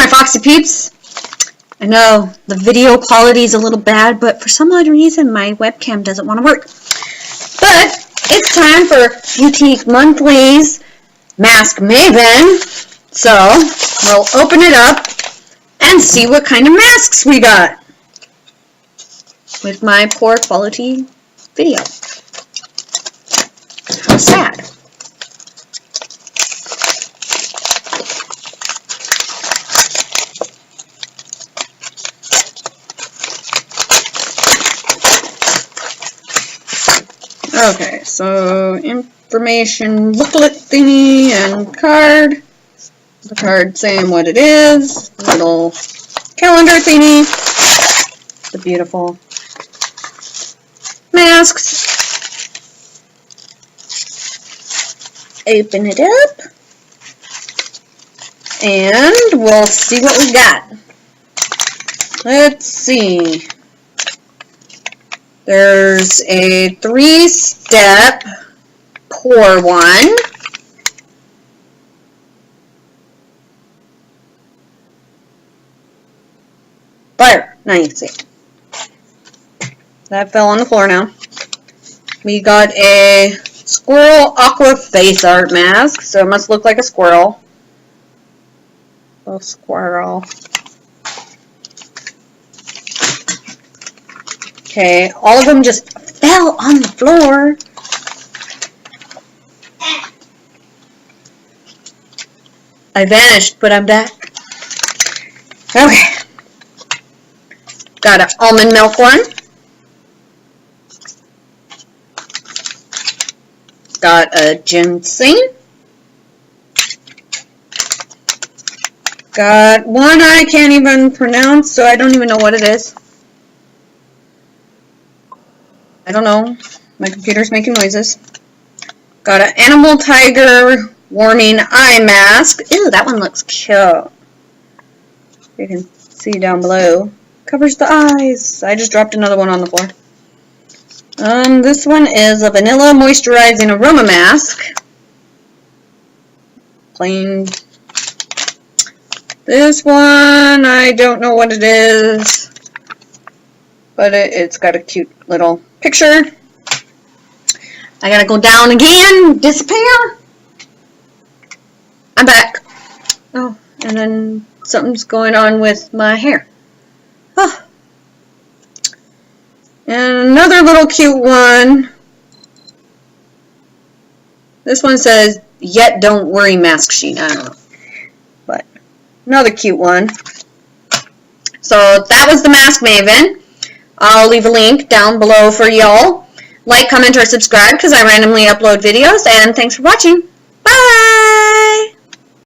my Foxy Peeps. I know the video quality is a little bad, but for some odd reason my webcam doesn't want to work. But it's time for Boutique Monthly's Mask Maven. So we'll open it up and see what kind of masks we got with my poor quality video. How sad. Okay, so information booklet thingy and card. The card saying what it is. Little calendar thingy. The beautiful masks. Open it up. And we'll see what we got. Let's see. There's a 3-step pour one. Fire. Nice. That fell on the floor now. We got a squirrel aqua face art mask, so it must look like a squirrel. Oh, squirrel. Okay, all of them just fell on the floor. I vanished, but I'm back. Okay. Got an almond milk one. Got a ginseng. Got one I can't even pronounce, so I don't even know what it is. I don't know. My computer's making noises. Got an animal tiger warming eye mask. Ew, that one looks cute. You can see down below. Covers the eyes. I just dropped another one on the floor. This one is a vanilla moisturizing aroma mask. Plain. This one, I don't know what it is, but it's got a cute little picture. I gotta go down again, disappear. I'm back. Oh, and then something's going on with my hair. Oh. And another little cute one. This one says, "Yet don't worry, mask sheet." I don't know. But another cute one. So that was the Mask Maven. I'll leave a link down below for y'all. Like, comment, or subscribe because I randomly upload videos. And thanks for watching. Bye!